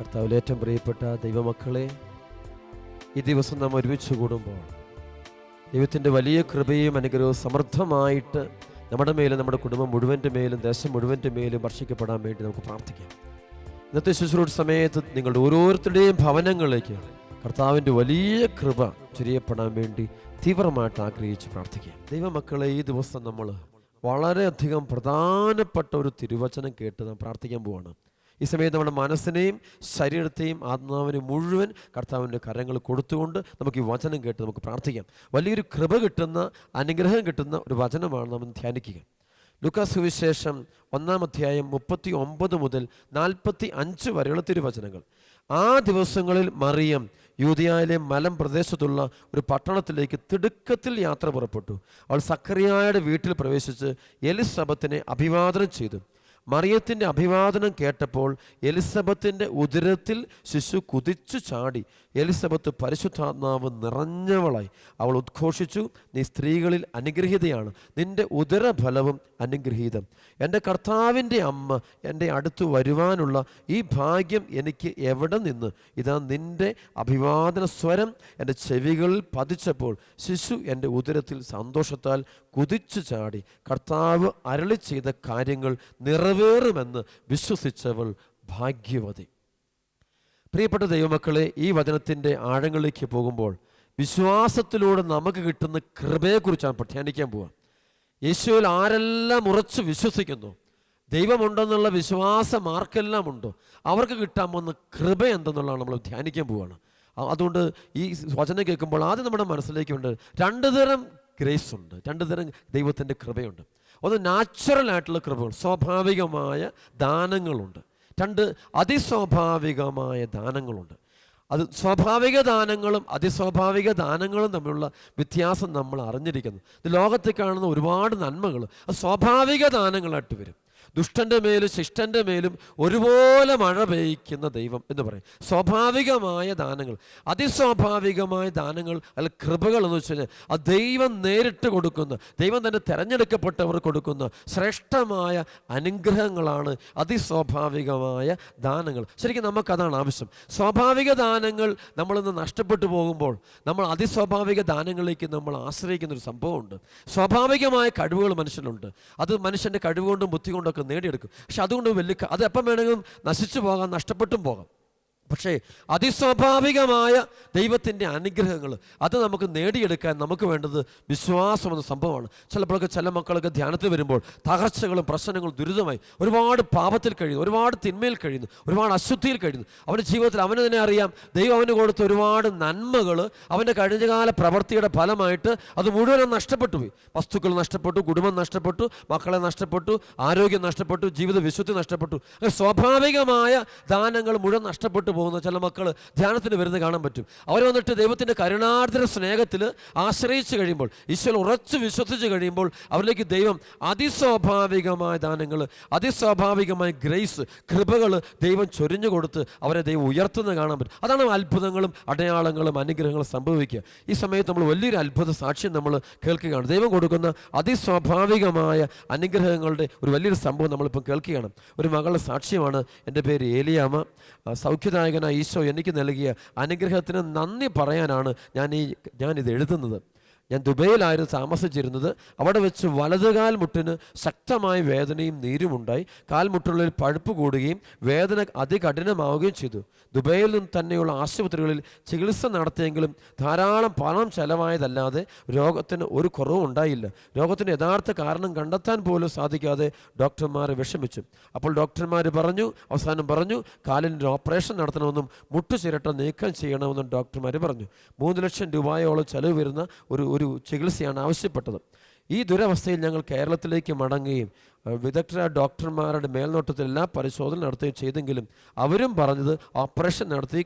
കർത്താവിൽ ഏറ്റവും പ്രിയപ്പെട്ട ദൈവമക്കളെ, ഈ ദിവസം നാം ഒരുമിച്ച് കൂടുമ്പോൾ ദൈവത്തിൻ്റെ വലിയ കൃപയും അനുഗ്രഹവും സമൃദ്ധമായിട്ട് നമ്മുടെ മേലും നമ്മുടെ കുടുംബം മുഴുവൻ്റെ മേലും ദേശം മുഴുവൻ്റെ മേലും വർഷിക്കപ്പെടാൻ വേണ്ടി നമുക്ക് പ്രാർത്ഥിക്കാം. ഇന്നത്തെ ശുശ്രൂഷ സമയത്ത് നിങ്ങളുടെ ഓരോരുത്തരുടെയും ഭവനങ്ങളിലേക്ക് കർത്താവിൻ്റെ വലിയ കൃപ ചൊരിയപ്പെടാൻ വേണ്ടി തീവ്രമായിട്ട് ആഗ്രഹിച്ച് പ്രാർത്ഥിക്കാം. ദൈവമക്കളെ, ഈ ദിവസം നമ്മൾ വളരെയധികം പ്രധാനപ്പെട്ട ഒരു തിരുവചനം കേട്ട് നാം പ്രാർത്ഥിക്കാൻ പോവാണ്. ഈ സമയത്ത് നമ്മുടെ മനസ്സിനെയും ശരീരത്തെയും ആത്മാവിനെയും മുഴുവൻ കർത്താവിൻ്റെ കരങ്ങൾ കൊടുത്തുകൊണ്ട് നമുക്ക് ഈ വചനം കേട്ട് നമുക്ക് പ്രാർത്ഥിക്കാം. വലിയൊരു കൃപ കിട്ടുന്ന, അനുഗ്രഹം കിട്ടുന്ന ഒരു വചനമാണ് നാം ധ്യാനിക്കുക. ലൂക്കാസ് സുവിശേഷം 1-ാം അധ്യായം 39 മുതൽ 45 വരെയുള്ള തിരുവചനങ്ങൾ. ആ ദിവസങ്ങളിൽ മറിയം യൂദയായിലെ മലം പ്രദേശത്തുള്ള ഒരു പട്ടണത്തിലേക്ക് തിടുക്കത്തിൽ യാത്ര പുറപ്പെട്ടു. അവൾ സക്കറിയായുടെ വീട്ടിൽ പ്രവേശിച്ച് എലിസബത്തിനെ അഭിവാദനം ചെയ്തു. മറിയത്തിൻ്റെ അഭിവാദനം കേട്ടപ്പോൾ എലിസബത്തിൻ്റെ ഉദരത്തിൽ ശിശു കുതിച്ചു ചാടി. എലിസബത്ത് പരിശുദ്ധാത്മാവ് നിറഞ്ഞവളായി. അവൾ ഉദ്ഘോഷിച്ചു, നീ സ്ത്രീകളിൽ അനുഗ്രഹീതയാണ്, നിന്റെ ഉദരഫലവും അനുഗ്രഹീതം. എൻ്റെ കർത്താവിൻ്റെ അമ്മ എൻ്റെ അടുത്ത് വരുവാനുള്ള ഈ ഭാഗ്യം എനിക്ക് എവിടെ നിന്ന്? ഇതാ നിന്റെ അഭിവാദന സ്വരം എൻ്റെ ചെവികളിൽ പതിച്ചപ്പോൾ ശിശു എൻ്റെ ഉദരത്തിൽ സന്തോഷത്താൽ കുതിച്ചു ചാടി. കർത്താവ് അരുളി ചെയ്ത കാര്യങ്ങൾ നിറവേറുമെന്ന് വിശ്വസിച്ചവൾ ഭാഗ്യവതി. പ്രിയപ്പെട്ട ദൈവമക്കളെ, ഈ വചനത്തിൻ്റെ ആഴങ്ങളിലേക്ക് പോകുമ്പോൾ വിശ്വാസത്തിലൂടെ നമുക്ക് കിട്ടുന്ന കൃപയെക്കുറിച്ചാണ് ധ്യാനിക്കാൻ പോവുക. യേശുവിൽ ആരെല്ലാം ഉറച്ചു വിശ്വസിക്കുന്നു, ദൈവമുണ്ടെന്നുള്ള വിശ്വാസം ആർക്കെല്ലാം ഉണ്ടോ, അവർക്ക് കിട്ടാൻ പോകുന്ന കൃപ എന്തെന്നുള്ളതാണ് നമ്മൾ ധ്യാനിക്കാൻ പോവുകയാണ്. അതുകൊണ്ട് ഈ വചനം കേൾക്കുമ്പോൾ ആദ്യം നമ്മുടെ മനസ്സിലേക്ക് ഉണ്ട്, രണ്ട് തരം ഗ്രേസ് ഉണ്ട്, രണ്ട് തരം ദൈവത്തിൻ്റെ കൃപയുണ്ട്. ഒന്ന് നാച്ചുറൽ ആയിട്ടുള്ള കൃപകൾ, സ്വാഭാവികമായ ദാനങ്ങളുണ്ട്. രണ്ട് അതിസ്വാഭാവികമായ ദാനങ്ങളുണ്ട്. അത് സ്വാഭാവിക ദാനങ്ങളും അതിസ്വാഭാവിക ദാനങ്ങളും തമ്മിലുള്ള വ്യത്യാസം നമ്മൾ അറിഞ്ഞിരിക്കുന്നു. ഇത് ലോകത്തിൽ കാണുന്ന ഒരുപാട് നന്മകൾ അത് സ്വാഭാവിക ദാനങ്ങളായിട്ട് വരും. ദുഷ്ടൻ്റെ മേലും ശിഷ്ടൻ്റെ മേലും ഒരുപോലെ മഴ പെയ്യ്ക്കുന്ന ദൈവം എന്ന് പറയും. സ്വാഭാവികമായ ദാനങ്ങൾ. അതിസ്വാഭാവികമായ ദാനങ്ങൾ അല്ല കൃപകൾ എന്ന് വെച്ച് കഴിഞ്ഞാൽ അത് ദൈവം നേരിട്ട് കൊടുക്കുന്ന, ദൈവം തന്നെ തിരഞ്ഞെടുക്കപ്പെട്ടവർ കൊടുക്കുന്ന ശ്രേഷ്ഠമായ അനുഗ്രഹങ്ങളാണ് അതിസ്വാഭാവികമായ ദാനങ്ങൾ. ശരിക്കും നമുക്കതാണ് ആവശ്യം. സ്വാഭാവിക ദാനങ്ങൾ നമ്മളിന്ന് നഷ്ടപ്പെട്ടു പോകുമ്പോൾ നമ്മൾ അതിസ്വാഭാവിക ദാനങ്ങളിലേക്ക് നമ്മൾ ആശ്രയിക്കുന്നൊരു സംഭവമുണ്ട്. സ്വാഭാവികമായ കഴിവുകൾ മനുഷ്യനുണ്ട്, അത് മനുഷ്യൻ്റെ കഴിവുകൊണ്ടും ബുദ്ധി കൊണ്ടൊക്കെ നേടിയെടുക്കും. പക്ഷെ അതുകൊണ്ട് അത് എപ്പം വേണമെങ്കിലും നശിച്ചു പോകാം, നഷ്ടപ്പെട്ടും പോകാം. പക്ഷേ അതിസ്വാഭാവികമായ ദൈവത്തിൻ്റെ അനുഗ്രഹങ്ങൾ അത് നമുക്ക് നേടിയെടുക്കാൻ നമുക്ക് വേണ്ടത് വിശ്വാസം എന്ന സംഭവമാണ്. ചിലപ്പോഴൊക്കെ ചില മക്കളൊക്കെ ധ്യാനത്തിൽ വരുമ്പോൾ തകർച്ചകളും പ്രശ്നങ്ങളും ദുരിതമായി ഒരുപാട് പാപത്തിൽ കഴിയുന്നു, ഒരുപാട് തിന്മയിൽ കഴിയുന്നു, ഒരുപാട് അശുദ്ധിയിൽ കഴിയുന്നു. അവൻ്റെ ജീവിതത്തിൽ അവന് തന്നെ അറിയാം ദൈവം അവന് കൊടുത്ത ഒരുപാട് നന്മകൾ അവൻ്റെ കഴിഞ്ഞകാല പ്രവൃത്തിയുടെ ഫലമായിട്ട് അത് മുഴുവനും നഷ്ടപ്പെട്ടു പോയി. വസ്തുക്കൾ നഷ്ടപ്പെട്ടു, കുടുംബം നഷ്ടപ്പെട്ടു, മക്കളെ നഷ്ടപ്പെട്ടു, ആരോഗ്യം നഷ്ടപ്പെട്ടു, ജീവിത വിശുദ്ധി നഷ്ടപ്പെട്ടു. സ്വാഭാവികമായ ദാനങ്ങൾ മുഴുവൻ നഷ്ടപ്പെട്ടു പോകുന്ന ചില മക്കൾ ധ്യാനത്തിന് വരുന്നത് കാണാൻ പറ്റും. അവർ വന്നിട്ട് ദൈവത്തിൻ്റെ കരുണാർദ്ര സ്നേഹത്തിൽ ആശ്രയിച്ച് കഴിയുമ്പോൾ, ഈശ്വരൻ ഉറച്ചു വിശ്വസിച്ച് കഴിയുമ്പോൾ അവരിലേക്ക് ദൈവം അതിസ്വാഭാവികമായ ദാനങ്ങൾ, അതിസ്വാഭാവികമായ ഗ്രേസ്, കൃപകൾ ദൈവം ചൊരിഞ്ഞു കൊടുത്ത് അവരെ ദൈവം ഉയർത്തുന്നത് കാണാൻ പറ്റും. അതാണ് അത്ഭുതങ്ങളും അടയാളങ്ങളും അനുഗ്രഹങ്ങളും സംഭവിക്കുക. ഈ സമയത്ത് നമ്മൾ വലിയൊരു അത്ഭുത സാക്ഷ്യം നമ്മൾ കേൾക്കുകയാണ്. ദൈവം കൊടുക്കുന്ന അതിസ്വാഭാവികമായ അനുഗ്രഹങ്ങളുടെ ഒരു വലിയൊരു സംഭവം നമ്മളിപ്പം കേൾക്കുകയാണ്. ഒരു മകളുടെ സാക്ഷ്യമാണ്. എൻ്റെ പേര് ഏലിയാമ്മ. സൗഖ്യദായകനായ ഈശോ എനിക്ക് നൽകിയ അനുഗ്രഹത്തിന് നന്ദി പറയാനാണ് ഞാനിത് എഴുതുന്നത്. ഞാൻ ദുബൈയിലായിരുന്നു താമസിച്ചിരുന്നത്. അവിടെ വെച്ച് വലതുകാൽ മുട്ടിന് ശക്തമായ വേദനയും നീരുമുണ്ടായി. കാൽമുട്ടുകളിൽ പഴുപ്പ് കൂടുകയും വേദന അതികഠിനമാവുകയും ചെയ്തു. ദുബൈയിൽ നിന്ന് തന്നെയുള്ള ആശുപത്രികളിൽ ചികിത്സ നടത്തിയെങ്കിലും ധാരാളം പണം ചെലവായതല്ലാതെ രോഗത്തിന് ഒരു കുറവും ഉണ്ടായില്ല. രോഗത്തിന് യഥാർത്ഥ കാരണം കണ്ടെത്താൻ പോലും സാധിക്കാതെ ഡോക്ടർമാർ വിഷമിച്ചു. അപ്പോൾ ഡോക്ടർമാർ അവസാനം പറഞ്ഞു കാലിന് ഓപ്പറേഷൻ നടത്തണമെന്നും മുട്ടുചിരട്ട നീക്കം ചെയ്യണമെന്നും ഡോക്ടർമാർ പറഞ്ഞു. 3 ലക്ഷം രൂപയോളം ചെലവ് വരുന്ന ഒരു ചികിത്സയാണ് ആവശ്യപ്പെട്ടത്. ഈ ദുരവസ്ഥയിൽ ഞങ്ങൾ കേരളത്തിലേക്ക് മടങ്ങുകയും വിദഗ്ധരായ ഡോക്ടർമാരുടെ മേൽനോട്ടത്തിൽ എല്ലാ പരിശോധന നടത്തുകയും ചെയ്തെങ്കിലും അവരും പറഞ്ഞത് ഓപ്പറേഷൻ നടത്തി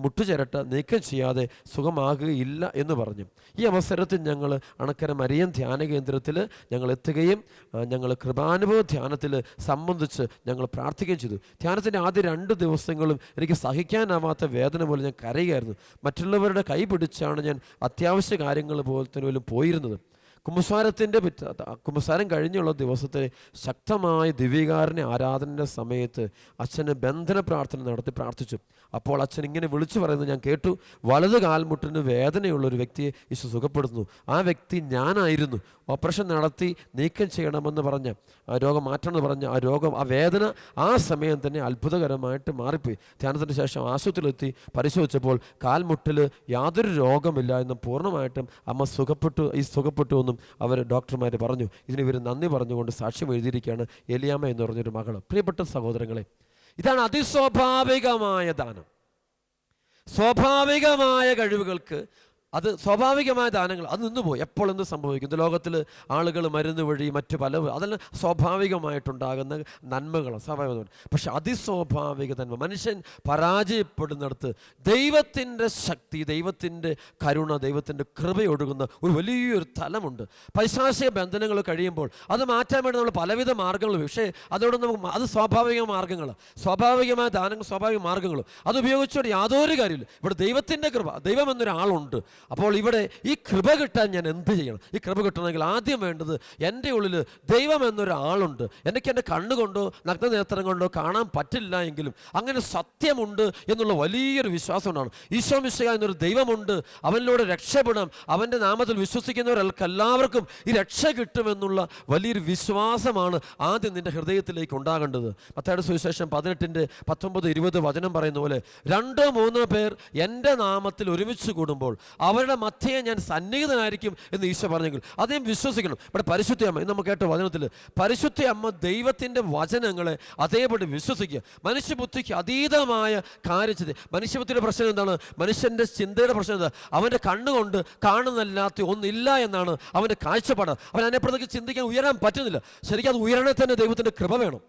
മുട്ടുചിരട്ട നീക്കം ചെയ്യാതെ സുഖമാകുകയില്ല എന്ന് പറഞ്ഞു. ഈ അവസരത്തിൽ ഞങ്ങൾ അണക്കര മരിയൻ ധ്യാന കേന്ദ്രത്തിൽ ഞങ്ങൾ എത്തുകയും ഞങ്ങൾ കൃപാനുഭവ ധ്യാനത്തിൽ സംബന്ധിച്ച് ഞങ്ങൾ പ്രാർത്ഥിക്കുകയും ചെയ്തു. ധ്യാനത്തിൻ്റെ ആദ്യ 2 ദിവസങ്ങളും എനിക്ക് സഹിക്കാനാവാത്ത വേദന പോലെ ഞാൻ കരയുകയായിരുന്നു. മറ്റുള്ളവരുടെ കൈ പിടിച്ചാണ് ഞാൻ അത്യാവശ്യ കാര്യങ്ങൾ പോലും പോയിരുന്നത്. കുമ്പസാരം കഴിഞ്ഞുള്ള ദിവസത്തെ ശക്തമായ ദിവ്യകാരുണ്യ ആരാധന സമയത്ത് അച്ഛന് ബന്ധന പ്രാർത്ഥന നടത്തി പ്രാർത്ഥിച്ചു. അപ്പോൾ അച്ഛൻ ഇങ്ങനെ വിളിച്ചു പറയുന്നത് ഞാൻ കേട്ടു. വലത് കാൽമുട്ടിന് വേദനയുള്ള ഒരു വ്യക്തിയെ ഈശോ സുഖപ്പെടുത്തുന്നു. ആ വ്യക്തി ഞാനായിരുന്നു. ഓപ്പറേഷൻ നടത്തി നീക്കം ചെയ്യണമെന്ന് പറഞ്ഞ് രോഗം മാറ്റണമെന്ന് പറഞ്ഞ് ആ വേദന ആ സമയം തന്നെ അത്ഭുതകരമായിട്ട് മാറിപ്പോയി. ധ്യാനത്തിന് ശേഷം ആശുപത്രിയിലെത്തി പരിശോധിച്ചപ്പോൾ കാൽമുട്ടിൽ യാതൊരു രോഗമില്ല എന്നും പൂർണ്ണമായിട്ടും അമ്മ സുഖപ്പെട്ടു എന്നും അവർ ഡോക്ടർമാർ പറഞ്ഞു. ഇതിന് ഇവർ നന്ദി പറഞ്ഞുകൊണ്ട് സാക്ഷ്യം എഴുതിയിരിക്കുകയാണ് എലിയാമ്മ എന്ന് പറഞ്ഞൊരു മകൾ. പ്രിയപ്പെട്ട സഹോദരങ്ങളെ, ഇതാണ് അതിസ്വാഭാവികമായ ദാനം. സ്വാഭാവികമായ കഴിവുകൾക്ക് അത് സ്വാഭാവികമായ ദാനങ്ങൾ അത് നിന്നുപോയി. എപ്പോൾ എന്ത് സംഭവിക്കും? ഇത് ലോകത്തിൽ ആളുകൾ മരുന്ന് വഴി മറ്റു പല അതെല്ലാം സ്വാഭാവികമായിട്ടുണ്ടാകുന്ന നന്മകളാണ്, സ്വാഭാവികമാണ്. പക്ഷെ അതിസ്വാഭാവിക നന്മ, മനുഷ്യൻ പരാജയപ്പെടുന്നിടത്ത് ദൈവത്തിൻ്റെ ശക്തി, ദൈവത്തിൻ്റെ കരുണ, ദൈവത്തിൻ്റെ കൃപയൊഴുകുന്ന ഒരു വലിയൊരു തലമുണ്ട്. പൈശാചിക ബന്ധനങ്ങൾ കഴിയുമ്പോൾ അത് മാറ്റാൻ വേണ്ടി നമ്മൾ പലവിധ മാർഗ്ഗങ്ങൾ, പക്ഷേ അതോടൊന്നും അത് സ്വാഭാവിക മാർഗ്ഗങ്ങൾ, സ്വാഭാവികമായ ദാനങ്ങൾ, സ്വാഭാവിക മാർഗ്ഗങ്ങൾ അത് ഉപയോഗിച്ചുകൊണ്ട് യാതൊരു കാര്യമില്ല. ഇവിടെ ദൈവത്തിൻ്റെ കൃപ, ദൈവം എന്നൊരാളുണ്ട്. അപ്പോൾ ഇവിടെ ഈ കൃപ കിട്ടാൻ ഞാൻ എന്ത് ചെയ്യണം? ഈ കൃപ കിട്ടണമെങ്കിൽ ആദ്യം വേണ്ടത് എൻ്റെ ഉള്ളിൽ ദൈവം എന്നൊരാളുണ്ട്. എനിക്ക് എൻ്റെ കണ്ണുകൊണ്ടോ നഗ്നനേത്രം കൊണ്ടോ കാണാൻ പറ്റില്ല എങ്കിലും അങ്ങനെ സത്യമുണ്ട് എന്നുള്ള വലിയൊരു വിശ്വാസം ഉണ്ടാണ്. ഈശോ മിശിഹാ എന്നൊരു ദൈവമുണ്ട്, അവനിലൂടെ രക്ഷപ്പെടാം, അവൻ്റെ നാമത്തിൽ വിശ്വസിക്കുന്നവർക്കെല്ലാവർക്കും ഈ രക്ഷ കിട്ടുമെന്നുള്ള വലിയൊരു വിശ്വാസമാണ് ആദ്യം നിൻ്റെ ഹൃദയത്തിലേക്ക് ഉണ്ടാകേണ്ടത്. മത്തായിയുടെ സുവിശേഷം 18:19-20 വചനം പറയുന്ന പോലെ 2-3 പേർ എൻ്റെ നാമത്തിൽ ഒരുമിച്ച് കൂടുമ്പോൾ അവരുടെ മധ്യേ ഞാൻ സന്നിഹിതനായിരിക്കും എന്ന് ഈശോ പറഞ്ഞെങ്കിൽ അദ്ദേഹം വിശ്വസിക്കണം. ഇവിടെ പരിശുദ്ധ അമ്മ, ഇന്ന് നമുക്ക് കേട്ട വചനത്തിൽ പരിശുദ്ധ അമ്മ ദൈവത്തിൻ്റെ വചനങ്ങളെ അതേപടി വിശ്വസിക്കുക. മനുഷ്യബുദ്ധിക്ക് അതീതമായ കാര്യചിന്ത. മനുഷ്യബുദ്ധിയുടെ പ്രശ്നം എന്താണ്? മനുഷ്യൻ്റെ ചിന്തയുടെ പ്രശ്നം എന്താ? അവൻ്റെ കണ്ണുകൊണ്ട് കാണുന്നല്ലാത്ത ഒന്നില്ല എന്നാണ് അവൻ്റെ കാഴ്ചപ്പാട്. അവൻ അതിനെപ്പുറത്തേക്ക് ചിന്തിക്കാൻ, ഉയരാൻ പറ്റുന്നില്ല. ശരിക്കും അത് ഉയരണേ തന്നെ ദൈവത്തിൻ്റെ കൃപ വേണം.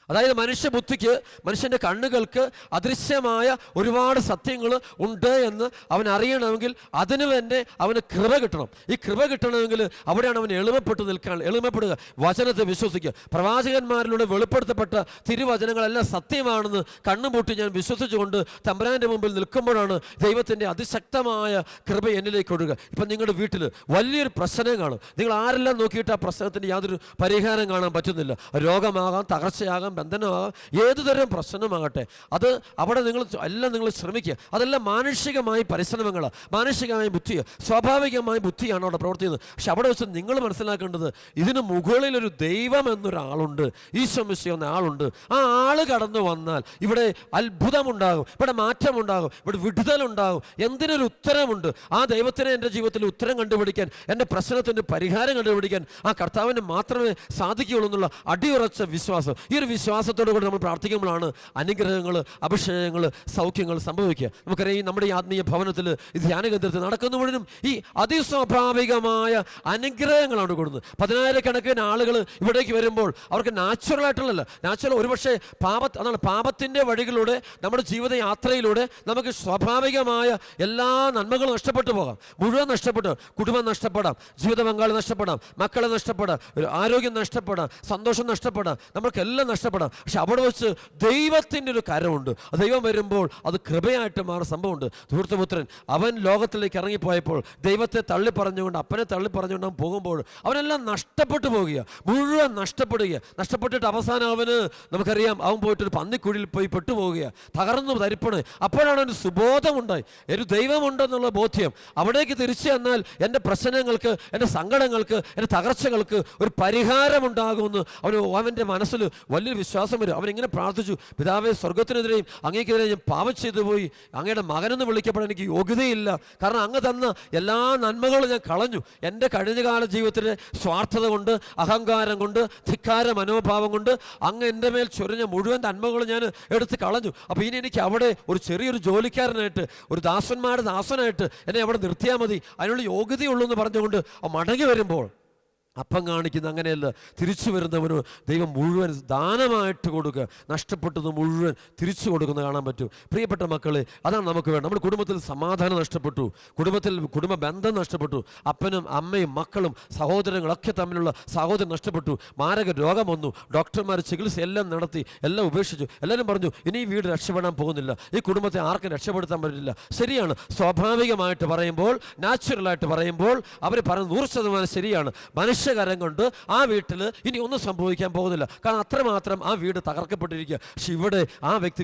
അതായത് മനുഷ്യബുദ്ധിക്ക്, മനുഷ്യൻ്റെ കണ്ണുകൾക്ക് അദൃശ്യമായ ഒരുപാട് സത്യങ്ങൾ ഉണ്ട് എന്ന് അവൻ അറിയണമെങ്കിൽ അതിന് തന്നെ അവന് കൃപ കിട്ടണം. ഈ കൃപ കിട്ടണമെങ്കിൽ അവിടെയാണ് അവൻ എളിമപ്പെടുക, വചനത്തെ വിശ്വസിക്കുക. പ്രവാചകന്മാരിലൂടെ വെളിപ്പെടുത്തപ്പെട്ട തിരുവചനങ്ങളെല്ലാം സത്യമാണെന്ന് കണ്ണുപൂട്ടി ഞാൻ വിശ്വസിച്ചുകൊണ്ട് തമ്പുരാൻ്റെ മുമ്പിൽ നിൽക്കുമ്പോഴാണ് ദൈവത്തിൻ്റെ അതിശക്തമായ കൃപ എന്നിലേക്ക് ഒഴുകുക. ഇപ്പം നിങ്ങളുടെ വീട്ടിൽ വലിയൊരു പ്രശ്നം കാണും. നിങ്ങൾ ആരെല്ലാം നോക്കിയിട്ട് ആ പ്രശ്നത്തിന് യാതൊരു പരിഹാരം കാണാൻ പറ്റുന്നില്ല. രോഗമാകാം, തകർച്ചയാകാം, ബന്ധനമാകാം, ഏതുതരം പ്രശ്നമാകട്ടെ, അത് അവിടെ നിങ്ങൾ ശ്രമിക്കുക. അതെല്ലാം മാനുഷികമായ പരിശ്രമങ്ങളാണ്, മാനുഷികമായ ബുദ്ധിയാണ്, സ്വാഭാവികമായ ബുദ്ധിയാണ് അവിടെ പ്രവർത്തിക്കുന്നത്. പക്ഷെ അവിടെ വെച്ച് നിങ്ങൾ മനസ്സിലാക്കേണ്ടത് ഇതിന് മുകളിലൊരു ദൈവം എന്നൊരാളുണ്ട്, ഈശോ മിശിഹാ എന്ന ആളുണ്ട്. ആ ആള് കടന്നു വന്നാൽ ഇവിടെ അത്ഭുതമുണ്ടാകും, ഇവിടെ മാറ്റമുണ്ടാകും, ഇവിടെ വിടുതലുണ്ടാകും. എന്തിനൊരു ഉത്തരമുണ്ട്. ആ ദൈവത്തിന് എൻ്റെ ജീവിതത്തിൽ ഉത്തരം കണ്ടുപിടിക്കാൻ, എൻ്റെ പ്രശ്നത്തിൻ്റെ പരിഹാരം കണ്ടുപിടിക്കാൻ ആ കർത്താവിന് മാത്രമേ സാധിക്കുകയുള്ളൂ എന്നുള്ള അടിയുറച്ച വിശ്വാസം. ഈ ഒരു വിശ്വാസത്തോടു കൂടി നമ്മൾ പ്രാർത്ഥിക്കുമ്പോഴാണ് അനുഗ്രഹങ്ങൾ, അഭിഷേകങ്ങൾ, സൗഖ്യങ്ങൾ സംഭവിക്കുക. നമുക്കറിയാം, നമ്മുടെ ഈ ആത്മീയ ഭവനത്തിൽ, ഈ ധ്യാന കേന്ദ്രത്തിൽ നടക്കുന്ന മുഴുവനും ഈ അതിസ്വാഭാവികമായ അനുഗ്രഹങ്ങളാണ് കൊടുക്കുന്നത്. 10,000-കണക്കിന് ആളുകൾ ഇവിടേക്ക് വരുമ്പോൾ അവർക്ക് നാച്ചുറലായിട്ടുള്ളതല്ല, നാച്ചുറൽ ഒരുപക്ഷെ അതാണ് പാപത്തിൻ്റെ വഴികളിലൂടെ നമ്മുടെ ജീവിതയാത്രയിലൂടെ നമുക്ക് സ്വാഭാവികമായ എല്ലാ നന്മകളും നഷ്ടപ്പെട്ടു പോകാം. മുഴുവൻ നഷ്ടപ്പെട്ട്, കുടുംബം നഷ്ടപ്പെടാം, ജീവിത പങ്കാളി നഷ്ടപ്പെടാം, മക്കളെ നഷ്ടപ്പെടാം, ആരോഗ്യം നഷ്ടപ്പെടാം, സന്തോഷം നഷ്ടപ്പെടാം, നമുക്കെല്ലാം നഷ്ടപ്പെടാം. പക്ഷെ അവിടെ വെച്ച് ദൈവത്തിൻ്റെ ഒരു കരമുണ്ട്. ദൈവം വരുമ്പോൾ അത് കൃപയായിട്ട് മാറുന്ന സംഭവമുണ്ട്. ധൂർത്തപുത്രൻ അവൻ ലോകത്തിലേക്ക് ഇറങ്ങിപ്പോയപ്പോൾ ദൈവത്തെ തള്ളിപ്പറഞ്ഞുകൊണ്ട്, അപ്പനെ തള്ളിപ്പറഞ്ഞുകൊണ്ട് അവൻ പോകുമ്പോൾ അവനെല്ലാം നഷ്ടപ്പെട്ടു പോകുക, മുഴുവൻ നഷ്ടപ്പെട്ടിട്ട് അവസാനം അവന്, നമുക്കറിയാം, അവൻ പോയിട്ടൊരു പന്നിക്കുഴിയിൽ പോയി പെട്ടുപോവുക, തകർന്നു തരിപ്പണ്. അപ്പോഴാണ് അവന് സുബോധമുണ്ടായി, ഒരു ദൈവമുണ്ടെന്നുള്ള ബോധ്യം. അവിടേക്ക് തിരിച്ചു വന്നാൽ എൻ്റെ പ്രശ്നങ്ങൾക്ക്, എൻ്റെ സങ്കടങ്ങൾക്ക്, എൻ്റെ തകർച്ചകൾക്ക് ഒരു പരിഹാരമുണ്ടാകുമെന്ന് അവൻ്റെ മനസ്സിൽ വലിയൊരു വിശ്വാസം വരും. അവനിങ്ങനെ പ്രാർത്ഥിച്ചു, പിതാവേ, സ്വർഗത്തിനെതിരെയും അങ്ങേക്കെതിരെ ഞാൻ പാപം ചെയ്തു പോയി, അങ്ങയുടെ മകനെന്ന് വിളിക്കപ്പെടാൻ എനിക്ക് യോഗ്യതയില്ല. കാരണം അങ്ങ് തന്ന എല്ലാ നന്മകളും ഞാൻ കളഞ്ഞു. എൻ്റെ കഴിഞ്ഞകാല ജീവിതത്തിലെ സ്വാർത്ഥത കൊണ്ട്, അഹങ്കാരം കൊണ്ട്, ധിക്കാര മനോഭാവം കൊണ്ട് അങ്ങ് എൻ്റെ മേൽ ചൊരിഞ്ഞ മുഴുവൻ നന്മകളും ഞാൻ എടുത്ത് കളഞ്ഞു. അപ്പോൾ ഇനി എനിക്ക് അവിടെ ഒരു ചെറിയൊരു ജോലിക്കാരനായിട്ട്, ഒരു ദാസന്മാരുടെ ദാസനായിട്ട് എന്നെ അവിടെ നിർത്തിയാൽ മതി, അതിനുള്ള യോഗ്യതയുള്ളൂ എന്ന് പറഞ്ഞുകൊണ്ട് മടങ്ങി വരുമ്പോൾ അപ്പം കാണിക്കുന്ന അങ്ങനെയല്ല. തിരിച്ചു വരുന്നവന് ദൈവം മുഴുവൻ ദാനമായിട്ട് കൊടുക്കുക, നഷ്ടപ്പെട്ടത് മുഴുവൻ തിരിച്ചു കൊടുക്കുന്നത് കാണാൻ പറ്റും. പ്രിയപ്പെട്ട മക്കളെ, അതാണ് നമുക്ക് വേണം. നമ്മുടെ കുടുംബത്തിൽ സമാധാനം നഷ്ടപ്പെട്ടു, കുടുംബ ബന്ധം നഷ്ടപ്പെട്ടു, അപ്പനും അമ്മയും മക്കളും സഹോദരങ്ങളൊക്കെ തമ്മിലുള്ള സഹോദരൻ നഷ്ടപ്പെട്ടു, മാരക രോഗം വന്നു, ഡോക്ടർമാർ ചികിത്സ എല്ലാം നടത്തി, എല്ലാം ഉപേക്ഷിച്ചു. എല്ലാവരും പറഞ്ഞു ഇനി ഈ വീട് രക്ഷപ്പെടാൻ പോകുന്നില്ല, ഈ കുടുംബത്തെ ആർക്കും രക്ഷപ്പെടുത്താൻ പറ്റില്ല. ശരിയാണ്, സ്വാഭാവികമായിട്ട് പറയുമ്പോൾ, നാച്ചുറലായിട്ട് പറയുമ്പോൾ അവർ പറയുന്നത് 100% ശരിയാണ്. മനുഷ്യകരം കൊണ്ട് ആ വീട്ടിൽ ഇനി ഒന്നും സംഭവിക്കാൻ പോകുന്നില്ല, കാരണം അത്രമാത്രം ആ വീട് തകർക്കപ്പെട്ടിരിക്കുക. പക്ഷെ ഇവിടെ ആ വ്യക്തി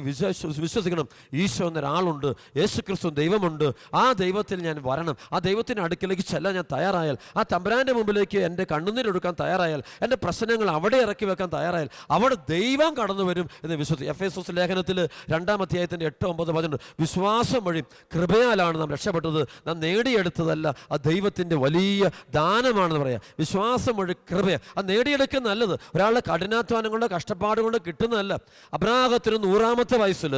വിശ്വസിക്കണം, ഈശോ എന്നൊരാളുണ്ട്, യേശുക്രിസ്തു ദൈവമുണ്ട്, ആ ദൈവത്തിൽ ഞാൻ വരണം, ആ ദൈവത്തിൻ്റെ അടുക്കിലേക്ക് ചെല്ലാൻ ഞാൻ തയ്യാറായാൽ, ആ തമ്പുരാൻ്റെ മുമ്പിലേക്ക് എൻ്റെ കണ്ണുനീരൊടുക്കാൻ തയ്യാറായാൽ, എൻ്റെ പ്രശ്നങ്ങൾ അവിടെ ഇറക്കി വെക്കാൻ തയ്യാറായാൽ, അവിടെ ദൈവം കടന്നു വരും എന്ന് വിശ്വസിക്കും. എഫേസോസ് ലേഖനത്തിൽ 2-ാം അധ്യായത്തിൻ്റെ 8-9 പറഞ്ഞിട്ടുണ്ട്, വിശ്വാസം വഴി കൃപയാലാണ് നാം രക്ഷപ്പെട്ടത്, നാം നേടിയെടുത്തതല്ല, ആ ദൈവത്തിൻ്റെ വലിയ ദാനമാണെന്ന് പറയാം. വിശ്വാസം വഴി കൃപയാണ്, അത് നേടിയെടുക്കുന്ന നല്ലത്, ഒരാളുടെ കഠിനാധ്വാനം കൊണ്ട് കഷ്ടപ്പാട് കൊണ്ട് കിട്ടുന്നതല്ല. അബ്രാഹത്തിന് 100-ാമത്തെ വയസ്സിൽ,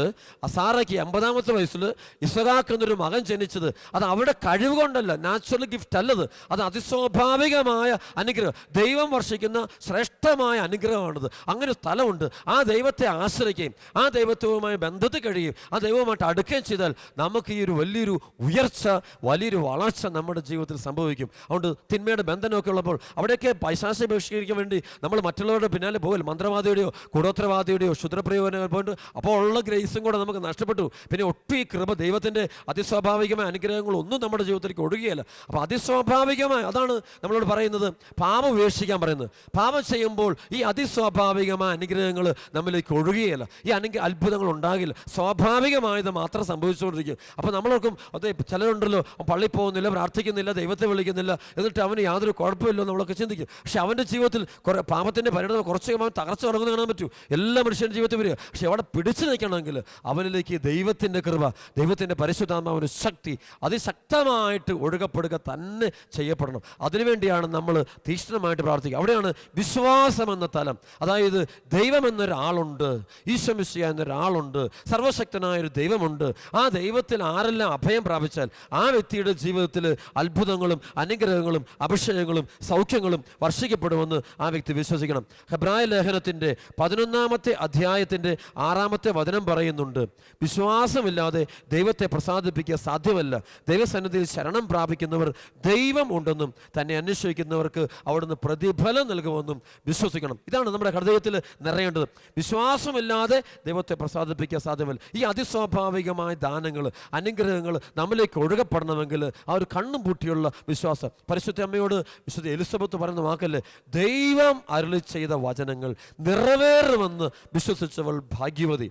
അസാറയ്ക്ക് 50-ാമത്തെ വയസ്സിൽ ഇസ്ഹാക്ക് എന്നൊരു മകൻ ജനിച്ചത് അത് അവിടെ കഴിവ് കൊണ്ടല്ല, നാച്ചുറൽ ഗിഫ്റ്റ് അല്ലത്, അത് അതിസ്വാഭാവികമായ അനുഗ്രഹം, ദൈവം വർഷിക്കുന്ന ശ്രേഷ്ഠമായ അനുഗ്രഹമാണിത്. അങ്ങനെ സ്ഥലമുണ്ട്. ആ ദൈവത്തെ ആശ്രയിക്കുകയും ആ ദൈവത്വവുമായി ബന്ധത്തിൽ കഴിയുകയും ആ ദൈവവുമായിട്ട് അടുക്കുകയും ചെയ്താൽ നമുക്ക് ഈ ഒരു വലിയൊരു ഉയർച്ച, വലിയൊരു വളർച്ച നമ്മുടെ ജീവിതത്തിൽ സംഭവിക്കും. അതുകൊണ്ട് തിന്മയുടെ ബന്ധനമൊക്കെ ഉള്ളപ്പോൾ അവിടെയൊക്കെ പൈശാചിനെ ബഹിഷ്കരിക്കാൻ വേണ്ടി നമ്മൾ മറ്റുള്ളവരുടെ പിന്നാലെ പോകൽ, മന്ത്രവാദിയുടെയോ കൂടോത്രവാദിയുടെയോ ക്ഷുദ്രപ്രയോജനം പോയിട്ട് അപ്പോൾ ഉള്ള ഗ്രേസും കൂടെ നമുക്ക് നഷ്ടപ്പെട്ടു. പിന്നെ ഒട്ടും ഈ കൃപ, ദൈവത്തിൻ്റെ അതിസ്വാഭാവികമായ അനുഗ്രഹങ്ങളൊന്നും നമ്മുടെ ജീവിതത്തിലേക്ക് ഒഴുകുകയല്ല. അപ്പോൾ അതിസ്വാഭാവികമായ, അതാണ് നമ്മളോട് പറയുന്നത്, പാപം ഉപേക്ഷിക്കാൻ പറയുന്നത്. പാപം ചെയ്യുമ്പോൾ ഈ അതിസ്വാഭാവികമായ അനുഗ്രഹങ്ങൾ നമ്മിലേക്ക് ഒഴുകുകയല്ല, ഈ അത്ഭുതങ്ങൾ ഉണ്ടാകില്ല, സ്വാഭാവികമായത് മാത്രം സംഭവിച്ചുകൊണ്ടിരിക്കും. അപ്പോൾ നമ്മളോർക്കും അതെ, ചിലരുണ്ടല്ലോ പള്ളിയിൽ പോകുന്നില്ല, പ്രാർത്ഥിക്കുന്നില്ല, ദൈവത്തെ വിളിക്കുന്നില്ല, എന്നിട്ട് അവന് യാതൊരു കുഴപ്പമില്ല നമ്മളൊക്കെ ചിന്തിക്കും. പക്ഷെ അവൻ്റെ ജീവിതത്തിൽ കുറേ പാപത്തിൻ്റെ പരിണാമം കുറച്ച് തകർച്ച തുടങ്ങുന്ന കാണാൻ പറ്റൂ, എല്ലാ മനുഷ്യൻ്റെ ജീവിതത്തിൽ വരിക. പക്ഷെ അവിടെ പിടിച്ചു നിൽക്കണമെങ്കിൽ അവനിലേക്ക് ദൈവത്തിൻ്റെ കൃപ, ദൈവത്തിൻ്റെ പരിശുദ്ധാത്മാവിൻ്റെ ശക്തി അതിശക്തമായിട്ട് ഒഴുകപ്പെടുക തന്നെ ചെയ്യപ്പെടണം. അതിനുവേണ്ടിയാണ് നമ്മൾ തീക്ഷ്ണമായിട്ട് പ്രാർത്ഥിക്കുക. അവിടെയാണ് വിശ്വാസം എന്ന തലം. അതായത് ദൈവം എന്നൊരാളുണ്ട്, ഈശോ മിശിഹാ എന്നൊരാളുണ്ട്, സർവശക്തനായൊരു ദൈവമുണ്ട്. ആ ദൈവത്തിൽ ആരെല്ലാം അഭയം പ്രാപിച്ചാൽ ആ വ്യക്തിയുടെ ജീവിതത്തിൽ അത്ഭുതങ്ങളും അനുഗ്രഹങ്ങളും അഭിഷേകങ്ങളും സൗഖ്യങ്ങളും വർഷിക്കപ്പെടുമെന്ന് ആ വ്യക്തി വിശ്വസിക്കണം. ഹെബ്രായ ലേഖനത്തിൻ്റെ 11-ാമത്തെ അധ്യായത്തിൻ്റെ 6-ാമത്തെ വചനം പറയുന്നുണ്ട്, വിശ്വാസമില്ലാതെ ദൈവത്തെ പ്രസാദിപ്പിക്കുക സാധ്യമല്ല. ദൈവസന്നിധിയിൽ ശരണം പ്രാപിക്കുന്നവർ ദൈവം ഉണ്ടെന്നും തന്നെ അന്വേഷിക്കുന്നവർക്ക് അവിടുന്ന് പ്രതിഫലം നൽകുമെന്നും വിശ്വസിക്കണം. ഇതാണ് നമ്മുടെ ഹൃദയത്തിൽ നിറയേണ്ടത്. വിശ്വാസമില്ലാതെ ദൈവത്തെ പ്രസാദിപ്പിക്കുക സാധ്യമല്ല. ഈ അതിസ്വാഭാവികമായ ദാനങ്ങൾ, അനുഗ്രഹങ്ങൾ നമ്മിലേക്ക് ഒഴുകപ്പെടണമെങ്കിൽ ആ ഒരു കണ്ണും പൂട്ടിയുള്ള വിശ്വാസം. പരിശുദ്ധ അമ്മയോട് വിശുദ്ധ എലിസബത്ത് പറയുന്ന വാക്കല്ലേ, ദൈവം അരുളി ചെയ്ത വചനങ്ങൾ നിറവേറുമെന്ന് വിശ്വസിച്ചവൾ ഭാഗ്യവതി.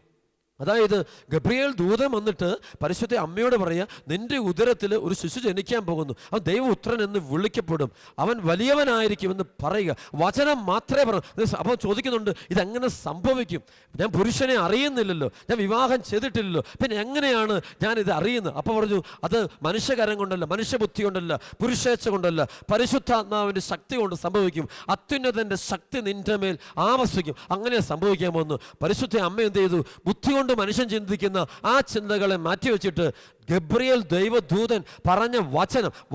അതായത് ഗബ്രിയേൽ ദൂതൻ വന്നിട്ട് പരിശുദ്ധ അമ്മയോട് പറയുക, നിന്റെ ഉദരത്തിൽ ഒരു ശിശു ജനിക്കാൻ പോകുന്നു, അവൻ ദൈവപുത്രൻ എന്ന് വിളിക്കപ്പെടും, അവൻ വലിയവനായിരിക്കുമെന്ന് പറയുക. വചനം മാത്രമേ പറയൂ. അപ്പോൾ ചോദിക്കുന്നുണ്ട്, ഇതെങ്ങനെ സംഭവിക്കും? ഞാൻ പുരുഷനെ അറിയുന്നില്ലല്ലോ, ഞാൻ വിവാഹം ചെയ്തിട്ടില്ലല്ലോ, പിന്നെ എങ്ങനെയാണ് ഞാനിത് അറിയുന്നത്? അപ്പോൾ പറഞ്ഞു, അത് മനുഷ്യകരം കൊണ്ടല്ല, മനുഷ്യബുദ്ധി കൊണ്ടല്ല, പുരുഷേച്ഛ കൊണ്ടല്ല, പരിശുദ്ധാത്മാവിൻ്റെ ശക്തി കൊണ്ട് സംഭവിക്കും. അത്യുന്നതൻ്റെ ശക്തി നിന്റെ മേൽ ആവസിക്കും. അങ്ങനെ സംഭവിക്കാൻ പോകുന്നു. പരിശുദ്ധ അമ്മ എന്ത് ചെയ്തു? ബുദ്ധി കൊണ്ട് മനുഷ്യൻ ചിന്തിക്കുന്ന ആ ചിന്തകളെ മാറ്റിവെച്ചിട്ട് ഗബ്രിയേൽ ദൈവദൂതൻ പറഞ്ഞ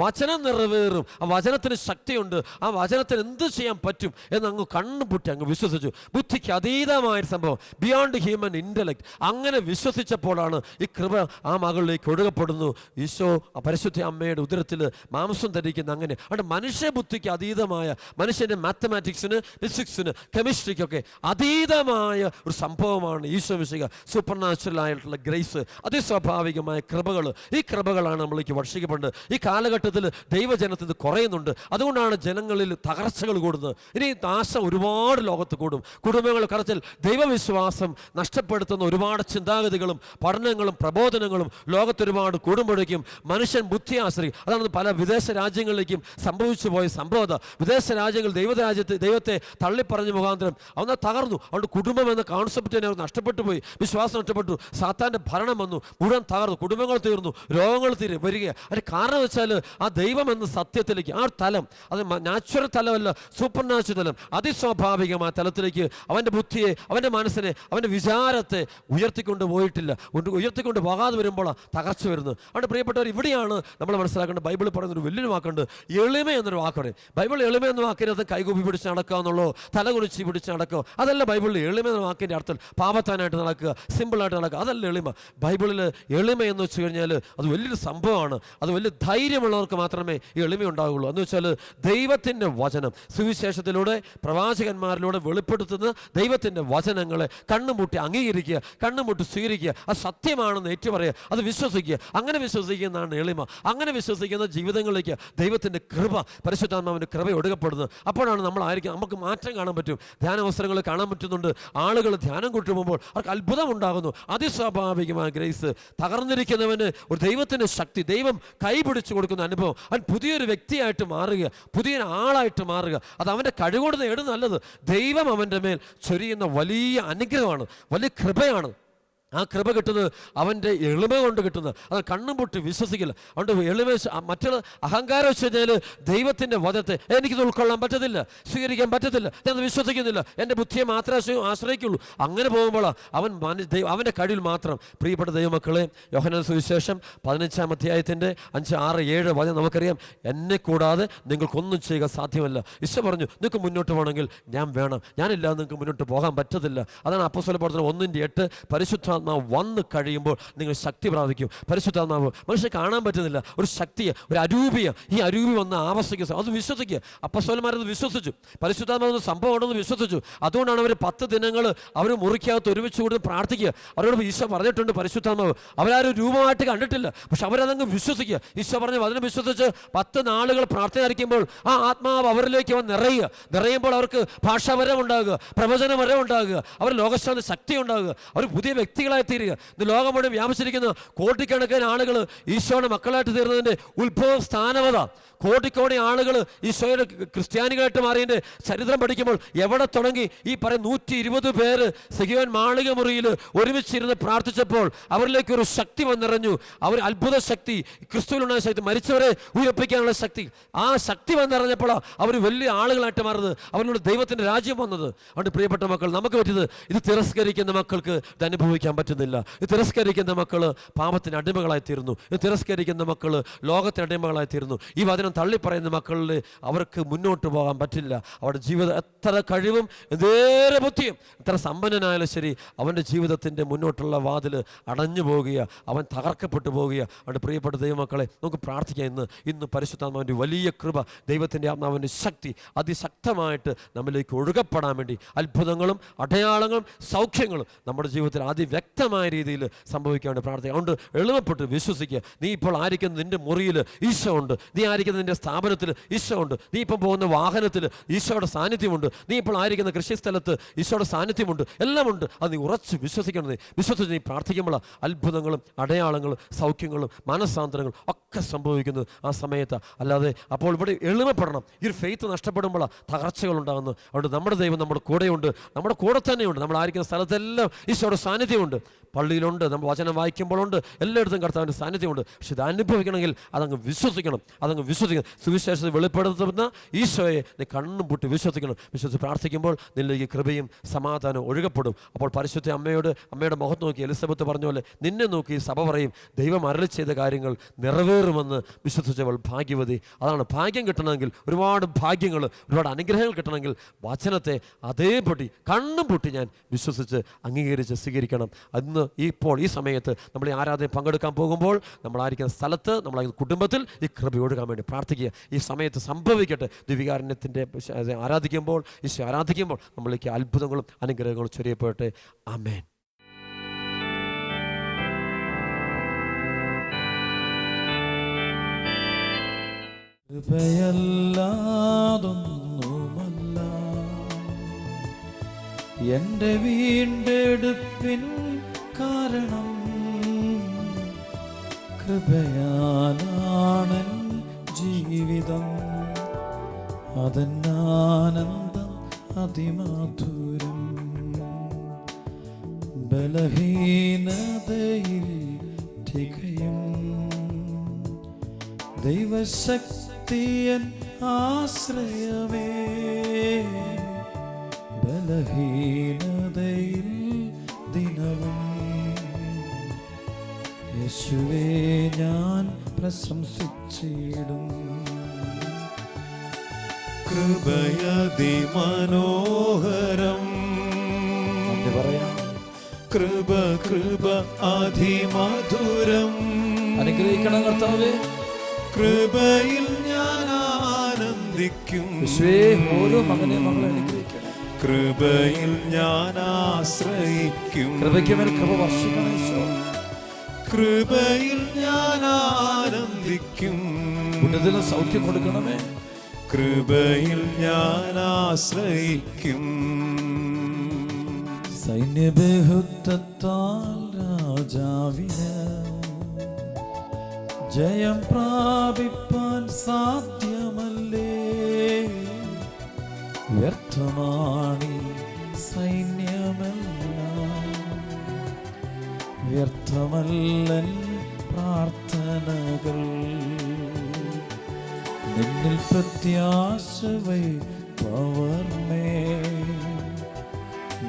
വചനം നിറവേറും, ആ വചനത്തിന് ശക്തിയുണ്ട്, ആ വചനത്തിന് എന്ത് ചെയ്യാൻ പറ്റും എന്നങ്ങ് കണ്ണുപൂട്ടി അങ്ങ് വിശ്വസിച്ചു. ബുദ്ധിക്ക് അതീതമായൊരു സംഭവം, ബിയോണ്ട് ഹ്യൂമൻ ഇൻ്റലക്ട്. അങ്ങനെ വിശ്വസിച്ചപ്പോഴാണ് ഈ കൃപ ആ മകളിലേക്ക് ഒഴുകപ്പെടുന്നു. ഈശോ പരിശുദ്ധ അമ്മയുടെ ഉദരത്തിൽ മാംസം ധരിക്കുന്ന. അങ്ങനെ അവിടെ മനുഷ്യബുദ്ധിക്ക് അതീതമായ, മനുഷ്യൻ്റെ മാത്തമാറ്റിക്സിന്, ഫിസിക്സിന്, കെമിസ്ട്രിക്കൊക്കെ അതീതമായ ഒരു സംഭവമാണ് ഈശോ മിശിഹ. സൂപ്പർ നാച്ചുറൽ ആയിട്ടുള്ള ഗ്രേസ്, അതിസ്വാഭാവികമായ കൃപകൾ, ഈ കൃപകളാണ് നമ്മൾക്ക് വർഷിക്കപ്പെടുന്നത്. ഈ കാലഘട്ടത്തിൽ ദൈവജനത്തിന് കുറയുന്നുണ്ട്. അതുകൊണ്ടാണ് ജനങ്ങളിൽ തകർച്ചകൾ കൂടുന്നത്. ഇനി നാശം ഒരുപാട് ലോകത്ത് കൂടും. കുടുംബങ്ങൾ കറച്ചിൽ, ദൈവവിശ്വാസം നഷ്ടപ്പെടുത്തുന്ന ഒരുപാട് ചിന്താഗതികളും പഠനങ്ങളും പ്രബോധനങ്ങളും ലോകത്തൊരുപാട് കൂടുമ്പോഴേക്കും മനുഷ്യൻ ബുദ്ധി ആശ്രയിക്കും. അതാണ് പല വിദേശ രാജ്യങ്ങളിലേക്കും സംഭവിച്ചു പോയ സംഭവത. വിദേശ രാജ്യങ്ങൾ ദൈവത്തെ തള്ളിപ്പറഞ്ഞ മുഖാന്തരം അവന്ന് തകർന്നു. അതുകൊണ്ട് കുടുംബം എന്ന കോൺസെപ്റ്റ് തന്നെ നഷ്ടപ്പെട്ടു പോയി. വിശ്വാസം നഷ്ടപ്പെട്ടു. സാത്താൻ്റെ ഭരണം വന്നു, മുഴുവൻ തകർന്നു, കുടുംബങ്ങൾ തീർന്നു. തീർന്നു, രോഗങ്ങൾ വരിക. അതിന് കാരണം വെച്ചാൽ ആ ദൈവം എന്ന സത്യത്തിലേക്ക്, ആ തലം, അത് നാച്ചുറൽ തലമല്ല, സൂപ്പർ നാച്ചുറൽ തലം, അതിസ്വാഭാവികമായ തലത്തിലേക്ക് അവൻ്റെ ബുദ്ധിയെ, അവൻ്റെ മനസ്സിനെ, അവൻ്റെ വിചാരത്തെ ഉയർത്തിക്കൊണ്ട് പോയിട്ടില്ല. ഉയർത്തിക്കൊണ്ട് പോകാതെ വരുമ്പോൾ തകർച്ച വരുന്നു. അതുകൊണ്ട് പ്രിയപ്പെട്ടവർ, ഇവിടെയാണ് നമ്മൾ മനസ്സിലാക്കേണ്ടത്. ബൈബിളിൽ പറയുന്നൊരു വലിയൊരു വാക്കുണ്ട്, എളിമ എന്നൊരു വാക്കുണ്ട്. ബൈബിൾ എളിമ എന്ന വാക്കിനകത്ത് കൈകൂപ്പി പിടിച്ച് നടക്കുക എന്നുള്ളോ, തല കുനിച്ച് പിടിച്ച് നടക്കുക, അതല്ല ബൈബിളിൽ എളിമ എന്ന വാക്കിൻ്റെ അർത്ഥം. പാപത്താനായിട്ട് നടക്കുക, സിമ്പിളായിട്ട് നടക്കുക, അതല്ല എളിമ. ബൈബിളിൽ എളിമ എന്ന് വെച്ച് കഴിഞ്ഞാൽ അത് വലിയൊരു സംഭവമാണ്. അത് വലിയ ധൈര്യമുള്ളവർക്ക് മാത്രമേ ഈ എളിമ ഉണ്ടാവുകയുള്ളൂ. എന്ന് വെച്ചാൽ ദൈവത്തിൻ്റെ വചനം, സുവിശേഷത്തിലൂടെ പ്രവാചകന്മാരിലൂടെ വെളിപ്പെടുത്തുന്ന ദൈവത്തിൻ്റെ വചനങ്ങളെ കണ്ണുമുട്ടി അംഗീകരിക്കുക, കണ്ണുമുട്ടി സ്വീകരിക്കുക, അത് സത്യമാണെന്ന് ഏറ്റുപറയുക, അത് വിശ്വസിക്കുക. അങ്ങനെ വിശ്വസിക്കുന്നതാണ് എളിമ. അങ്ങനെ വിശ്വസിക്കുന്ന ജീവിതങ്ങളിലേക്ക് ദൈവത്തിൻ്റെ കൃപ, പരിശുദ്ധാത്മാവിൻ്റെ കൃപ ഒടുക്കപ്പെടുന്നത്. അപ്പോഴാണ് നമുക്ക് മാറ്റം കാണാൻ പറ്റും. ധ്യാനാവസരങ്ങൾ കാണാൻ പറ്റുന്നുണ്ട്. ആളുകൾ ധ്യാനം കൂട്ടുമ്പോൾ അവർക്ക് അത്ഭുതം ഉണ്ടാകുന്നു. അതിസ്വാഭാവികമായ ഗ്രേസ്. തകർന്നിരിക്കുന്നവന് ഒരു ദൈവത്തിൻ്റെ ശക്തി, ദൈവം കൈപിടിച്ചു കൊടുക്കുന്ന അനുഭവം, അവൻ പുതിയൊരു വ്യക്തിയായിട്ട് മാറുക, പുതിയൊരു ആളായിട്ട് മാറുക. അത് അവൻ്റെ കഴിവുകൊണ്ട് നേടുന്ന നല്ലത്. ദൈവം അവൻ്റെ മേൽ ചൊരിയുന്ന വലിയ അനുഗ്രഹമാണ്, വലിയ കൃപയാണ്. ആ കൃപ കിട്ടുന്നത് അവൻ്റെ എളിമ കൊണ്ട് കിട്ടുന്നത്. അത് കണ്ണും പൊട്ടി വിശ്വസിക്കില്ല. അതുകൊണ്ട് എളിമ, മറ്റുള്ള അഹങ്കാരം വെച്ച് കഴിഞ്ഞാൽ ദൈവത്തിൻ്റെ വചനത്തെ എനിക്കിത് ഉൾക്കൊള്ളാൻ പറ്റത്തില്ല, സ്വീകരിക്കാൻ പറ്റത്തില്ല, ഞാൻ വിശ്വസിക്കുന്നില്ല, എൻ്റെ ബുദ്ധിയെ മാത്രമേ ആശ്രയിക്കുള്ളൂ. അങ്ങനെ പോകുമ്പോൾ അവൻ്റെ കഴിവിൽ മാത്രം. പ്രിയപ്പെട്ട ദൈവമക്കളെ, യോഹന്നാൻ സുവിശേഷം 15-ാം അധ്യായത്തിൻ്റെ 5, 6, 7 വചനം നമുക്കറിയാം. എന്നെ കൂടാതെ നിങ്ങൾക്കൊന്നും ചെയ്യുക സാധ്യമല്ല. ഈശോ പറഞ്ഞു, നിങ്ങൾക്ക് മുന്നോട്ട് പോകണമെങ്കിൽ ഞാൻ വേണം, ഞാനില്ലാതെ നിങ്ങൾക്ക് മുന്നോട്ട് പോകാൻ പറ്റത്തില്ല. അതാണ് അപ്പോസ്തല പ്രവർത്തനം 1:8. പരിശുദ്ധാത്മാവ് വന്ന് കഴിയുമ്പോൾ നിങ്ങൾ ശക്തി പ്രാപിക്കും. പരിശുദ്ധാത്മാവ് മനുഷ്യനെ കാണാൻ പറ്റുന്നില്ല, ഒരു ശക്തിയെ, ഒരു അരൂപിയെ, ഈ അരൂപി വന്ന് ആവസിക്കുക, അത് വിശ്വസിക്കുക. അപ്പോസ്തലന്മാരത് വിശ്വസിച്ചു, പരിശുദ്ധാത്മാവ് സംഭവം ഉണ്ടെന്ന് വിശ്വസിച്ചു. അതുകൊണ്ടാണ് അവർ 10 ദിനങ്ങൾ അവർ മുറിക്കകത്ത് ഒരുമിച്ച് കൂടി പ്രാർത്ഥിക്കുക. അവരോട് ഈശോ പറഞ്ഞിട്ടുണ്ട് പരിശുദ്ധാത്മാവ്, അവരാരും രൂപമായിട്ട് കണ്ടിട്ടില്ല, പക്ഷെ അവരതങ്ങ് വിശ്വസിക്കുക. ഈശോ പറഞ്ഞ് അതിനെ വിശ്വസിച്ച് 10 നാളുകൾ പ്രാർത്ഥനയായിരിക്കുമ്പോൾ ആ ആത്മാവ് അവരിലേക്ക് അവൻ നിറയുമ്പോൾ അവർക്ക് ഭാഷാപരം ഉണ്ടാകുക, പ്രവചനപരം ഉണ്ടാകുക, അവർ ലോകശാന്തി ശക്തി ഉണ്ടാകുക, അവർ പുതിയ വ്യക്തികളായി തീരുക. ഇന്ന് ലോകം മുഴുവൻ വ്യാപിച്ചിരിക്കുന്ന കോടിക്കണക്കിന് ആളുകൾ ഈശോയുടെ മക്കളായിട്ട് തീർന്നതിൻ്റെ ഉത്ഭവ സ്ഥാനവത. കോടിക്കോടി ആളുകൾ ഈശോയുടെ ക്രിസ്ത്യാനികളായിട്ട് മാറിയതിൻ്റെ ചരിത്രം പഠിക്കുമ്പോൾ എവിടെ തുടങ്ങി? ഈ പറയുന്ന 120 പേര് സിഗിയോൻ മാളിക മുറിയിൽ ഒരുമിച്ചിരുന്ന് പ്രാർത്ഥിച്ചപ്പോൾ അവരിലേക്ക് ഒരു ശക്തി വന്നിറഞ്ഞു. അവർ അത്ഭുത ശക്തി, ക്രിസ്തുവിലുണ്ടായ ശക്തി, മരിച്ചവരെ ഉയർപ്പിക്കാനുള്ള ശക്തി. ആ ശക്തി വന്നിറഞ്ഞപ്പോൾ അവർ വലിയ ആളുകളായിട്ട് മാറുന്നത്, അവരിലൂടെ ദൈവത്തിൻ്റെ രാജ്യം വന്നത്. അതുകൊണ്ട് പ്രിയപ്പെട്ട മക്കൾ, നമുക്ക് പറ്റിയത് ഇത് തിരസ്കരിക്കുന്ന മക്കൾക്ക് ഇത് അനുഭവിക്കാൻ പറ്റുന്നില്ല. ഇത് തിരസ്കരിക്കുന്ന മക്കൾ പാപത്തിന് അടിമകളായി തീർന്നു. ഇത് തിരസ്കരിക്കുന്ന മക്കൾ ലോകത്തിന് അടിമകളായി തീർന്നു. ഈ വചനം തള്ളിപ്പറയുന്ന മക്കളിൽ അവർക്ക് മുന്നോട്ട് പോകാൻ പറ്റില്ല. അവരുടെ ജീവിതം എത്ര കഴിവും എന്തേറെ ബുദ്ധിയും എത്ര സമ്പന്നനായാലും ശരി, അവൻ്റെ ജീവിതത്തിൻ്റെ മുന്നോട്ടുള്ള വാതിൽ അടഞ്ഞു പോകുക, അവൻ തകർക്കപ്പെട്ടു പോകുക. അതുകൊണ്ട് പ്രിയപ്പെട്ട ദൈവമക്കളെ, നമുക്ക് പ്രാർത്ഥിക്കാം. ഇന്ന് പരിശുദ്ധാത്മാവിൻ്റെ വലിയ കൃപ, ദൈവത്തിൻ്റെ ആത്മാവിൻ്റെ ശക്തി അതിശക്തമായിട്ട് നമ്മിലേക്ക് ഒഴുകപ്പെടാൻ വേണ്ടി അത്ഭുതങ്ങളും അടയാളങ്ങളും സൗഖ്യങ്ങളും നമ്മുടെ ജീവിതത്തിൽ അതിവ്യക്തമായ രീതിയിൽ സംഭവിക്കാൻ വേണ്ടി പ്രാർത്ഥിക്കുക. അതുകൊണ്ട് എളിമപ്പെട്ട് വിശ്വസിക്കുക. നീ ഇപ്പോൾ ആയിരിക്കുന്ന നിൻ്റെ മുറിയിൽ ഈശോ ഉണ്ട്, നീ ആയിരിക്കുന്ന നിൻ്റെ സ്ഥാപനത്തിൽ ഈശോ ഉണ്ട്, നീ ഇപ്പം പോകുന്ന വാഹനത്തിൽ ഈശോയുടെ സാന്നിധ്യമുണ്ട്, നീ ഇപ്പോൾ ആയിരിക്കുന്ന കൃഷിസ്ഥലത്ത് ഈശോയുടെ സാന്നിധ്യമുണ്ട്, എല്ലാം ഉണ്ട്. അത് നീ ഉറച്ച് വിശ്വസിക്കണം. നീ വിശ്വസിച്ച് നീ പ്രാർത്ഥിക്കുമ്പോൾ അത്ഭുതങ്ങളും അടയാളങ്ങളും സൗഖ്യങ്ങളും മനസ്സാന്തരങ്ങളും ഒക്കെ സംഭവിക്കുന്നത് ആ സമയത്ത്. അല്ലാതെ അപ്പോൾ ഇവിടെ എളിമപ്പെടണം. ഈ ഒരു ഫെയ്ത്ത് നഷ്ടപ്പെടുമ്പോൾ തകർച്ചകൾ ഉണ്ടാകുന്നു. അതുകൊണ്ട് നമ്മുടെ ദൈവം നമ്മുടെ കൂടെയുണ്ട്, നമ്മുടെ കൂടെ തന്നെയുണ്ട്. നമ്മൾ ആയിരിക്കുന്ന സ്ഥലത്തെല്ലാം ഈശോയുടെ സാന്നിധ്യമുണ്ട്. പള്ളിയിലുണ്ട്, നമ്മൾ വചനം വായിക്കുമ്പോഴുണ്ട്, എല്ലായിടത്തും കർത്താവിൻ്റെ സാന്നിധ്യമുണ്ട്. പക്ഷെ ഇത് അനുഭവിക്കണമെങ്കിൽ അതങ്ങ് വിശ്വസിക്കണം. സുവിശേഷത്തിൽ വെളിപ്പെടുത്തുന്ന ഈശോയെ നീ കണ്ണും പൊട്ടി വിശ്വസിക്കണം. വിശ്വസിച്ച് പ്രാർത്ഥിക്കുമ്പോൾ നിന്നിലേക്ക് കൃപയും സമാധാനവും ഒഴുകപ്പെടും. അപ്പോൾ പരിശുദ്ധ അമ്മയുടെ മുഖത്ത് നോക്കി എലിസബത്ത് പറഞ്ഞ പോലെ നിന്നെ നോക്കി സഭ പറയും, ദൈവം അരുളി ചെയ്ത കാര്യങ്ങൾ നിറവേറുമെന്ന് വിശ്വസിച്ചവൾ ഭാഗ്യവതി. അതാണ് ഭാഗ്യം കിട്ടണമെങ്കിൽ, ഒരുപാട് ഭാഗ്യങ്ങൾ, ഒരുപാട് അനുഗ്രഹങ്ങൾ കിട്ടണമെങ്കിൽ വചനത്തെ അതേപടി കണ്ണും പൊട്ടി ഞാൻ വിശ്വസിച്ച് അംഗീകരിച്ച് സ്വീകരിക്കണം. അന്ന് ഇപ്പോൾ ഈ സമയത്ത് നമ്മൾ ഈ ആരാധന പങ്കെടുക്കാൻ പോകുമ്പോൾ നമ്മളായിരിക്കുന്ന സ്ഥലത്ത്, നമ്മളായിരിക്കുന്ന കുടുംബത്തിൽ ഈ കൃപ ഒഴുകാൻ വേണ്ടി പ്രാർത്ഥിക്കുക. ഈ സമയത്ത് സംഭവിക്കട്ടെ. ദിവ്യകാരുണ്യത്തിൻ്റെ ആരാധിക്കുമ്പോൾ, ഈശോ ആരാധിക്കുമ്പോൾ നമ്മളിലേക്ക് അത്ഭുതങ്ങളും അനുഗ്രഹങ്ങളും ചൊരിയപ്പെടട്ടെ. ആമേൻ. കൃപയല്ലാതൊന്നുമല്ല എൻ്റെ വീണ്ടെടുപ്പിൻ കാരണം, കൃപയാലാണെൻ ജീവിതം, അതെന്നാനന്ദം അതിമധുരം. ബലഹീനതയിൽ തികയും ദൈവശക്തിയൻ ആശ്രയമേ, ബലഹീനതയിൽ ദിനവും യേശുവേ ഞാൻ പ്രശംസിച്ചിടും. കൃപയതിമനോഹരം പറയാം, കൃപ കൃപ അതിമധുരം. അനുഗ്രഹിക്കണം കർത്താവേ. കൃപയിൽ ഞാൻ ആനന്ദിക്കും. ഓരോ മകനെ മകളെ അനുഗ്രഹിക്കണം. കൃപയിൽ ഞാൻ ആശ്രയിക്കും. കൃപയ്ക്ക് മേൽ കൃപ വർഷിക്കണം ഈശോ. കൃപയിൽ ഞാൻ ആനന്ദിക്കും. ഉന്നതിന് സൗഖ്യം കൊടുക്കണമേ. കൃപയിൽ ഞാൻ ആശ്രയിക്കും. സൈന്യബഹുത്വത്താൽ രാജാവിന് ജയം പ്രാപിപ്പാൻ സാധ്യമല്ലേ. വ്യർത്ഥമാണി സൈന്യമെല്ലാം, വ്യർത്ഥമല്ലൻ പ്രാർത്ഥനകൾ. നിന്നിൽ പ്രത്യാശ വൈപ്പവർമേ,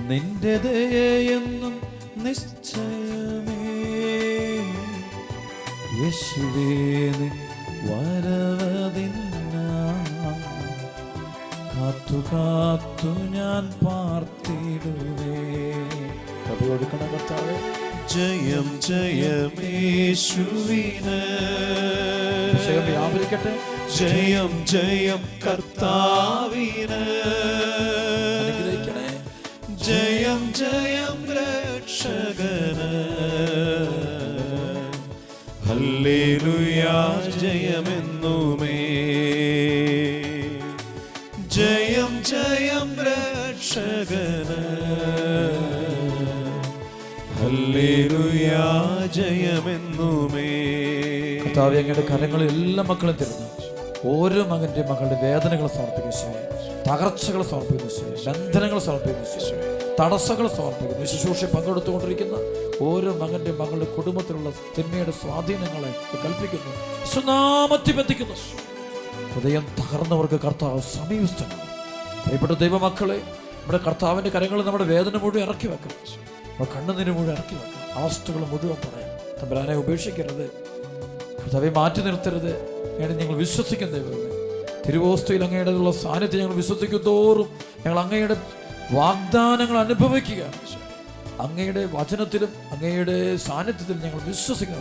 നിന്റെ ദയയെന്നും നിശ്ചയമേ. യേശുവേ നിൻ വരവതിന്ന കാത്തു കാത്തു ഞാൻ പാർത്തിടുവേ. കവിയോട് കണകത്താവേ. ജയം ജയമേശുവിന്, വ്യാപരിക്കട്ടെ. ജയം ജയം കർത്താവിന്, അനുഗ്രഹിക്കണേ. ജയം ജയം രക്ഷകന്. ഹല്ലേലൂയാ ജയമെന്നുമേ. ജയം ജയം രക്ഷകന്. ഹല്ലേലൂയാ ജയമെന്നുമേ. കർത്താവേ, അങ്ങയുടെ കരങ്ങളിൽ എല്ലാ മക്കളും തരുന്നു. ഓരോ മകന്റെ മകളുടെ വേദനകൾ സമർപ്പിക്കുന്നു, തകർച്ചകൾ സമർപ്പിക്കുന്നു, ബന്ധനങ്ങൾ സമർപ്പിക്കുന്നു, തടസ്സങ്ങൾ സമർപ്പിക്കുന്നു. ശുശ്രൂഷ പങ്കെടുത്തുകൊണ്ടിരിക്കുന്ന ഓരോ മകന്റെ മകളുടെ കുടുംബത്തിലുള്ള തിന്മയുടെ സ്വാധീനങ്ങളെ കൽപ്പിക്കുന്നു, സുനാമത്തിൽ ബന്ധിക്കുന്നു. ഹൃദയം തകർന്നവർക്ക് കർത്താവ് സമീപസ്ഥനാണ്. പ്രിയപ്പെട്ട ദൈവമക്കളെ, നമ്മുടെ കർത്താവിന്റെ കരങ്ങളിൽ നമ്മുടെ വേദന മുഴുവൻ ഇറക്കി വെക്കണം, നമ്മുടെ കണ്ണുനീര് മുഴുവൻ ഇറക്കി വെക്കണം, അവസ്ഥകൾ മുഴുവൻ പറയാം. തമ്പുരാനെ ഉപേക്ഷിക്കരുത്, കർത്താവെ മാറ്റി നിർത്തരുത്. അങ്ങയുടെ ഞങ്ങൾ വിശ്വസിക്കുന്ന ദൈവമേ, തിരുവോസ്തയിൽ അങ്ങയുടെയുള്ള സാന്നിധ്യം ഞങ്ങൾ വിശ്വസിക്കും തോറും ഞങ്ങൾ അങ്ങയുടെ വാഗ്ദാനങ്ങൾ അനുഭവിക്കുക. അങ്ങയുടെ വചനത്തിലും അങ്ങയുടെ സാന്നിധ്യത്തിലും ഞങ്ങൾ വിശ്വസിക്കുന്ന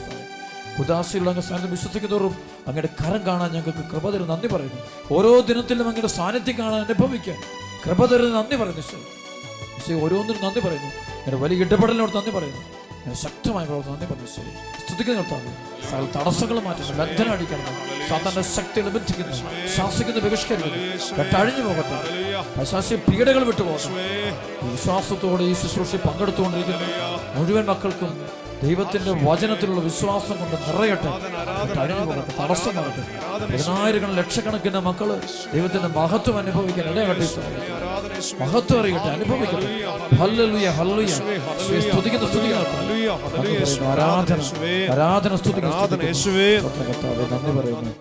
ഉദാസിയുള്ള അങ്ങ് സാന്നിധ്യം വിശ്വസിക്കുന്നതോറും അങ്ങയുടെ കരം കാണാൻ ഞങ്ങൾക്ക് കൃപ തരുന്ന നന്ദി പറയുന്നു. ഓരോ ദിനത്തിലും അങ്ങയുടെ സാന്നിധ്യം കാണാൻ അനുഭവിക്കാൻ കൃപ തരുന്ന നന്ദി പറയുന്നു. ഈശോ ഓരോന്നിനും നന്ദി പറയുന്നു. അങ്ങയുടെ വലിയ ഇടപെടലിനോട് നന്ദി പറയുന്നു. ശക്തമായ നന്ദി പറഞ്ഞു. സ്തുതിക്കുന്ന കർത്താവ്, സകല തടസ്സങ്ങൾ മാറ്റുന്നു, ബന്ധനം അടിക്കണം, സാത്താന്റെ ശക്തികൾ ബന്ധിക്കുന്നു, ശാസിക്കുന്ന ബഹിഷ്കരിക്കുന്നു, കെട്ടഴിഞ്ഞു പോകട്ടെ, പൈശാചിക പീഡകൾ വിട്ടുപോകട്ടെ. വിശ്വാസത്തോടെ ഈ ശുശ്രൂഷ പങ്കെടുത്തുകൊണ്ടിരിക്കുന്നു മുഴുവൻ മക്കൾക്കും ദൈവത്തിന്റെ വചനത്തിലുള്ള വിശ്വാസം കൊണ്ട് നിറയട്ടെ, കഴിഞ്ഞു പോകട്ടെ, തടസ്സമാകട്ടെ. 10,000 ലക്ഷക്കണക്കിന് മക്കള് ദൈവത്തിന്റെ മഹത്വം അനുഭവിക്കാൻ ഇടയാകട്ടെ, മഹത്വം അറിയട്ടെ, അനുഭവിക്കട്ടെ. Hallelujah, hallelujah. സ്തുതിക്കുന്ന ആരാധന, ആരാധന, സ്തുതിക്കുന്ന നന്ദി പറയുന്നു.